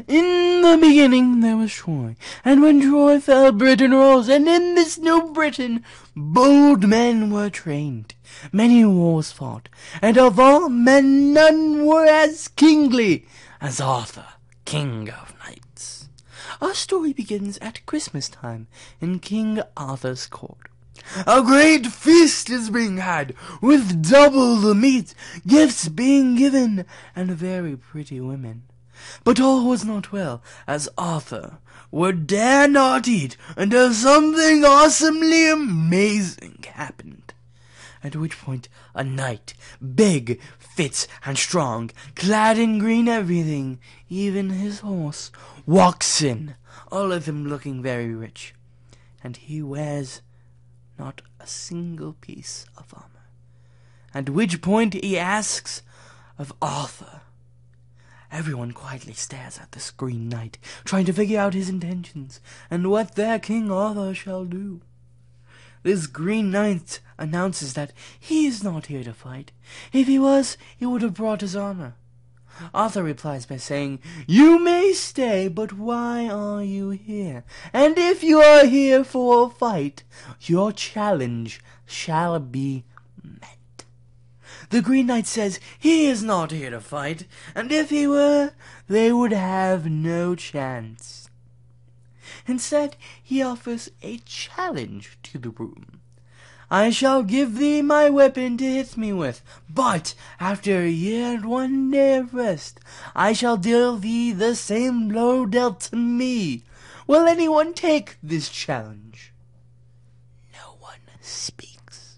In the beginning there was Troy, and when Troy fell, Britain rose, and in this new Britain bold men were trained. Many wars fought, and of all men none were as kingly as Arthur, King of Knights. Our story begins at Christmas time in King Arthur's court. A great feast is being had, with double the meat, gifts being given, and very pretty women. But all was not well, as Arthur would dare not eat until something awesomely amazing happened. At which point a knight, big, fit, and strong, clad in green everything, even his horse, walks in, all of him looking very rich, and he wears not a single piece of armor. At which point he asks of Arthur. Everyone quietly stares at this Green Knight, trying to figure out his intentions, and what their King Arthur shall do. This Green Knight announces that he is not here to fight. If he was, he would have brought his armor. Arthur replies by saying, "You may stay, but why are you here? And if you are here for a fight, your challenge shall be met." The Green Knight says he is not here to fight, and if he were, they would have no chance. Instead, he offers a challenge to the room. "I shall give thee my weapon to hit me with, but after a year and 1 day of rest, I shall deal thee the same blow dealt to me. Will anyone take this challenge?" No one speaks.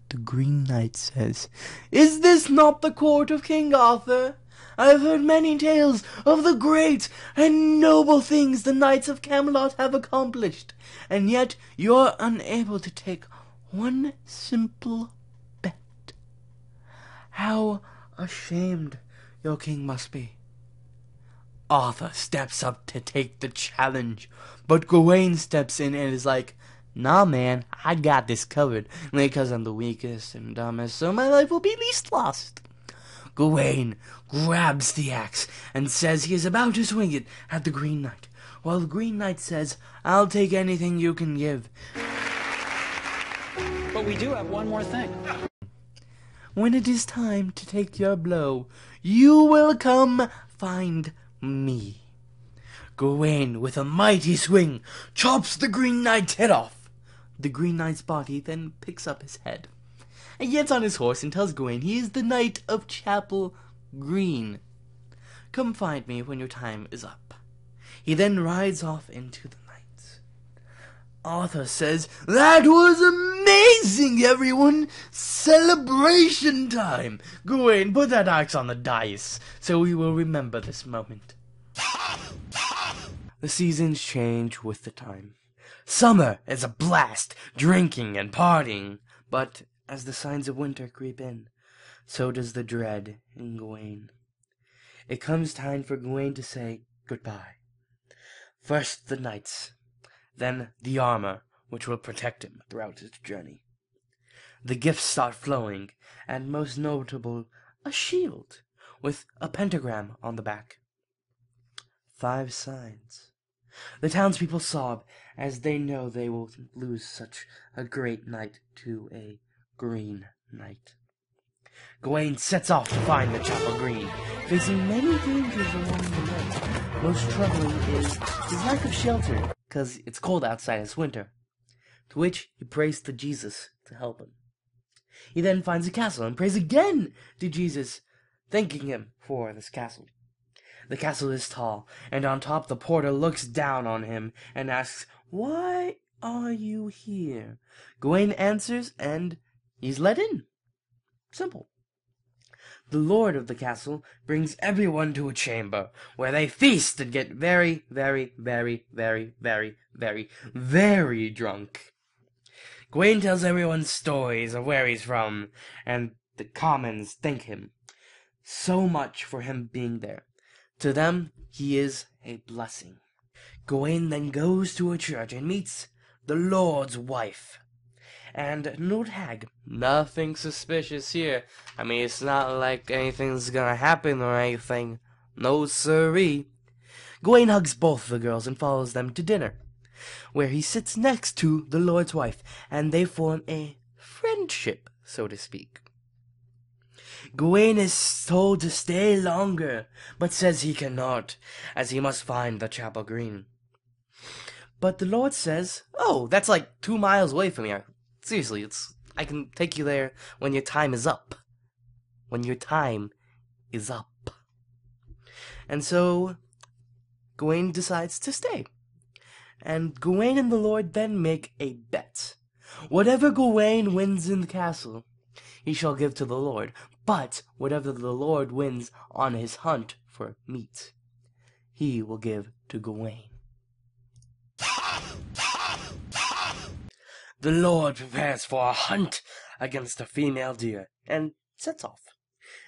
The Green Knight says, "Is this not the court of King Arthur? I have heard many tales of the great and noble things the knights of Camelot have accomplished, and yet you are unable to take one simple bet. How ashamed your king must be." Arthur steps up to take the challenge, but Gawain steps in and is like, "Nah, man, I got this covered, because I'm the weakest and dumbest, so my life will be least lost." Gawain grabs the axe and says he is about to swing it at the Green Knight, while the Green Knight says, "I'll take anything you can give. But we do have one more thing. When it is time to take your blow, you will come find me." Gawain, with a mighty swing, chops the Green Knight's head off. The Green Knight's body then picks up his head, and gets on his horse and tells Gawain he is the Knight of Chapel Green. "Come find me when your time is up." He then rides off into the night. Arthur says, "That was amazing, everyone! Celebration time!" Gawain, put that axe on the dice, so we will remember this moment. The seasons change with the time. Summer is a blast, drinking and partying, but as the signs of winter creep in, so does the dread in Gawain. It comes time for Gawain to say goodbye. First the knights, then the armor, which will protect him throughout his journey. The gifts start flowing, and most notable, a shield with a pentagram on the back. 5 signs. The townspeople sob, as they know they will lose such a great knight to a Green Knight. Gawain sets off to find the Chapel Green, facing many dangers along the way. Most troubling is his lack of shelter, because it's cold outside this winter, to which he prays to Jesus to help him. He then finds a castle and prays again to Jesus, thanking him for this castle. The castle is tall, and on top the porter looks down on him and asks, "Why are you here?" Gawain answers, and he's let in. Simple. The lord of the castle brings everyone to a chamber, where they feast and get very, very, very, very, very, very, very drunk. Gawain tells everyone stories of where he's from, and the commons thank him so much for him being there. To them, he is a blessing. Gawain then goes to a church and meets the Lord's wife. And no tag. Nothing suspicious here. I mean, it's not like anything's gonna happen or anything. No siree. Gawain hugs both the girls and follows them to dinner, where he sits next to the Lord's wife, and they form a friendship, so to speak. Gawain is told to stay longer, but says he cannot, as he must find the Chapel Green. But the Lord says, "Oh, that's like 2 miles away from here. Seriously, I can take you there when your time is up. When your time is up." And so Gawain decides to stay. And Gawain and the Lord then make a bet. Whatever Gawain wins in the castle, he shall give to the Lord. But whatever the Lord wins on his hunt for meat, he will give to Gawain. The Lord prepares for a hunt against a female deer, and sets off.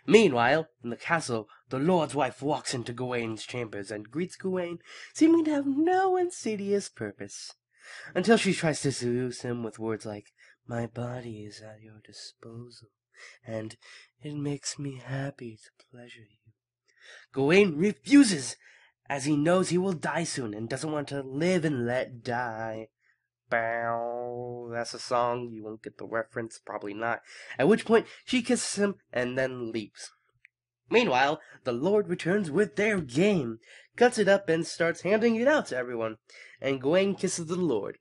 Meanwhile, in the castle, the Lord's wife walks into Gawain's chambers and greets Gawain, seeming to have no insidious purpose, until she tries to seduce him with words like, "My body is at your disposal, and it makes me happy to pleasure you." Gawain refuses, as he knows he will die soon and doesn't want to live and let die. Bow. That's a song. You won't get the reference. Probably not. At which point, she kisses him and then leaves. Meanwhile, the Lord returns with their game, cuts it up, and starts handing it out to everyone. And Gawain kisses the Lord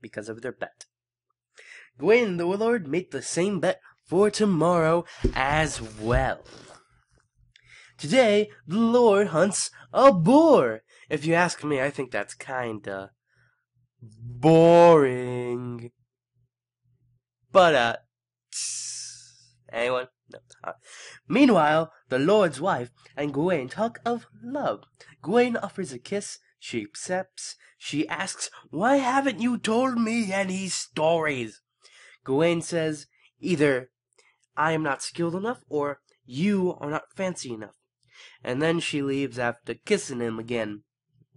because of their bet. Gawain and the Lord make the same bet for tomorrow as well. Today, the Lord hunts a boar. If you ask me, I think that's kinda boring. But, anyone? No. Meanwhile, the Lord's wife and Gawain talk of love. Gawain offers a kiss. She accepts. She asks, "Why haven't you told me any stories?" Gawain says, "Either I am not skilled enough, or you are not fancy enough." And then she leaves after kissing him again.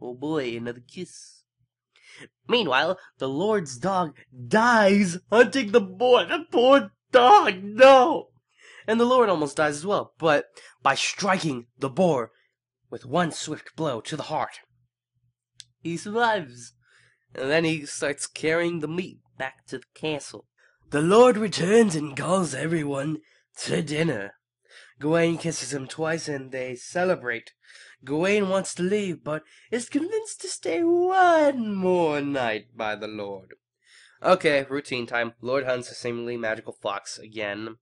Oh boy, another kiss. Meanwhile, the Lord's dog dies hunting the boar. The poor dog, no! And the Lord almost dies as well, but by striking the boar with one swift blow to the heart, he survives. And then he starts carrying the meat back to the castle. The Lord returns and calls everyone to dinner. Gawain kisses him twice and they celebrate. Gawain wants to leave, but is convinced to stay one more night by the Lord. Okay, routine time. Lord hunts a seemingly magical fox again.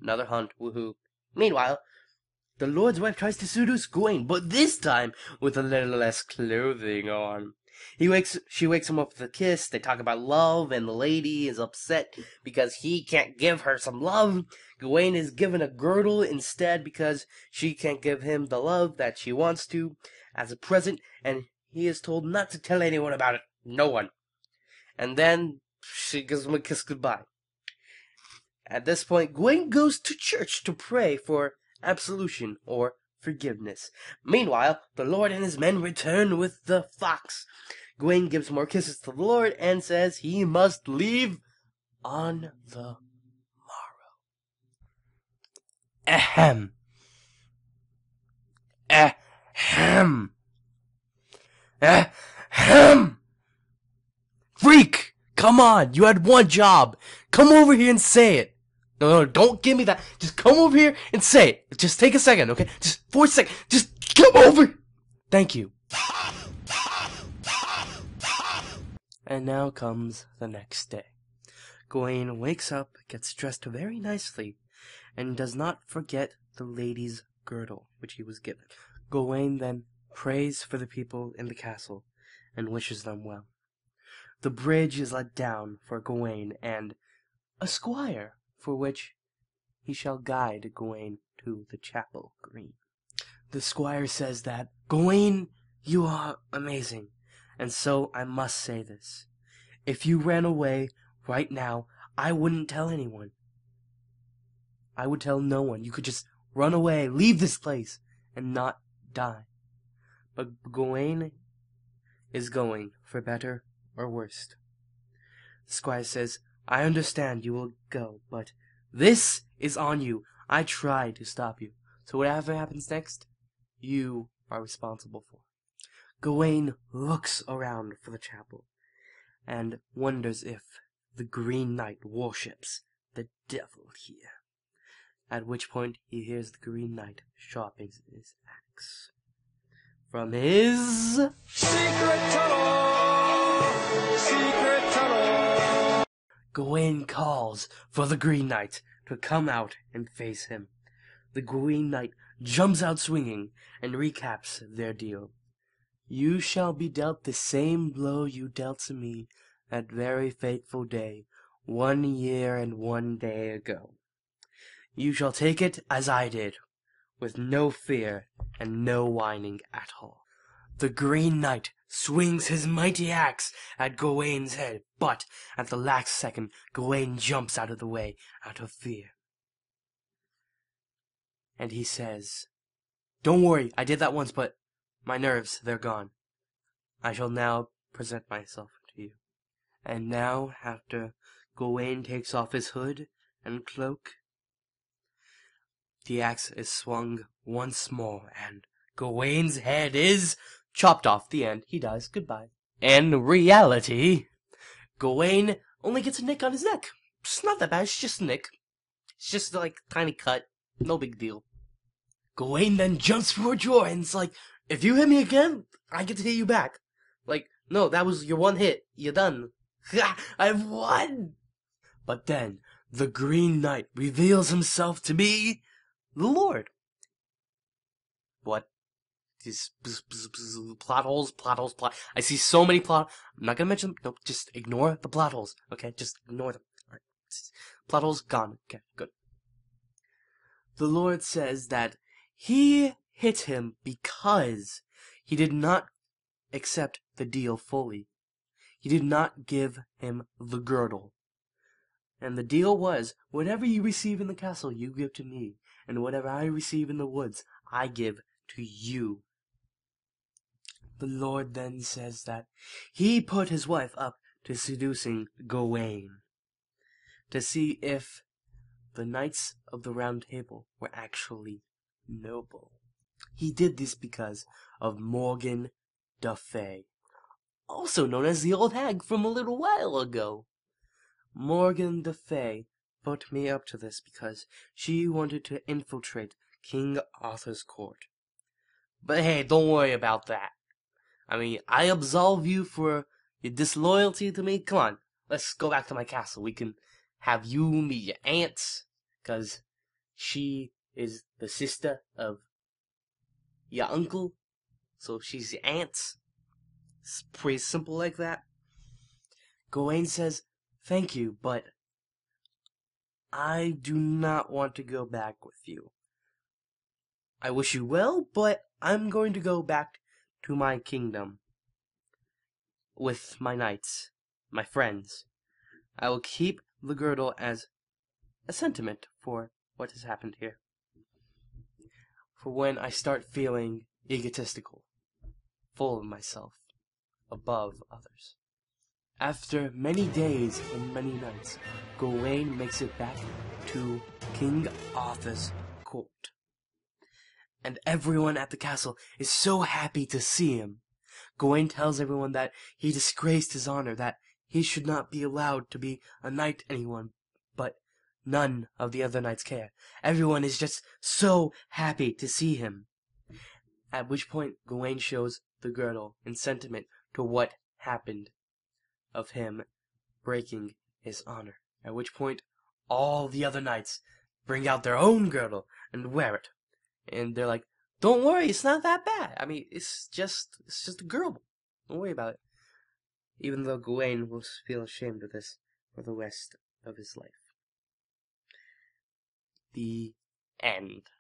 Another hunt, woohoo. Meanwhile, the Lord's wife tries to seduce Gawain, but this time with a little less clothing on. She wakes him up with a kiss. They talk about love, and the lady is upset because he can't give her some love. Gawain is given a girdle instead because she can't give him the love that she wants to as a present, and he is told not to tell anyone about it. No one. And then she gives him a kiss goodbye. At this point, Gawain goes to church to pray for absolution or forgiveness. Meanwhile, the Lord and his men return with the fox. Gawain gives more kisses to the Lord and says he must leave on the morrow. Ahem. Ahem. Ahem. Freak! Come on, you had one job. Come over here and say it. No, don't give me that. Just come over here and say it. Just take a second, okay? Just 4 seconds. Just come over. Thank you. And now comes the next day. Gawain wakes up, gets dressed very nicely, and does not forget the lady's girdle, which he was given. Gawain then prays for the people in the castle and wishes them well. The bridge is let down for Gawain and a squire, for which he shall guide Gawain to the Chapel Green. The squire says that, "Gawain, you are amazing, and so I must say this. If you ran away right now, I wouldn't tell anyone. I would tell no one. You could just run away, leave this place, and not die. But Gawain is going, for better or worse." The squire says, "I understand you will go, but this is on you. I tried to stop you. So whatever happens next, you are responsible for." Gawain looks around for the chapel and wonders if the Green Knight worships the devil here. At which point he hears the Green Knight sharpening his axe from his secret tunnel. Secret tunnel. Gawain calls for the Green Knight to come out and face him. The Green Knight jumps out swinging and recaps their deal. You shall be dealt the same blow you dealt to me that very fateful day, 1 year and 1 day ago. You shall take it as I did, with no fear and no whining at all. The Green Knight swings his mighty axe at Gawain's head, but at the last second, Gawain jumps out of the way out of fear. And he says, "Don't worry, I did that once, but my nerves, they're gone. I shall now present myself to you." And now, after Gawain takes off his hood and cloak, the axe is swung once more, and Gawain's head is chopped off. The end. He dies. Goodbye. In reality, Gawain only gets a nick on his neck. It's not that bad. It's just a nick. It's just like a tiny cut. No big deal. Gawain then jumps for joy and it's like, if you hit me again, I get to hit you back. Like, no, that was your one hit. You're done. I've won! But then, the Green Knight reveals himself to be the Lord. What? These plot holes. I see so many plot. I'm not gonna mention them. Nope, just ignore the plot holes. Okay, just ignore them. All right. Plot holes gone. Okay, good. The Lord says that he hit him because he did not accept the deal fully. He did not give him the girdle. And the deal was, whatever you receive in the castle, you give to me. And whatever I receive in the woods, I give to you. The Lord then says that he put his wife up to seducing Gawain, to see if the Knights of the Round Table were actually noble. He did this because of Morgan le Fay, also known as the old hag from a little while ago. Morgan le Fay put me up to this because she wanted to infiltrate King Arthur's court. But hey, don't worry about that. I mean, I absolve you for your disloyalty to me. Come on, let's go back to my castle. We can have you meet your aunts, because she is the sister of your uncle, so she's your aunt. It's pretty simple like that. Gawain says, "Thank you, but I do not want to go back with you. I wish you well, but I'm going to go back to my kingdom with my knights, my friends. I will keep the girdle as a sentiment for what has happened here. For when I start feeling egotistical, full of myself, above others." After many days and many nights, Gawain makes it back to King Arthur's court. And everyone at the castle is so happy to see him. Gawain tells everyone that he disgraced his honor, that he should not be allowed to be a knight anyone, but none of the other knights care. Everyone is just so happy to see him. At which point Gawain shows the girdle in sentiment to what happened of him breaking his honor. At which point all the other knights bring out their own girdle and wear it. And they're like, "Don't worry, it's not that bad. I mean, it's just a girdle. Don't worry about it." Even though Gawain will feel ashamed of this for the rest of his life. The end.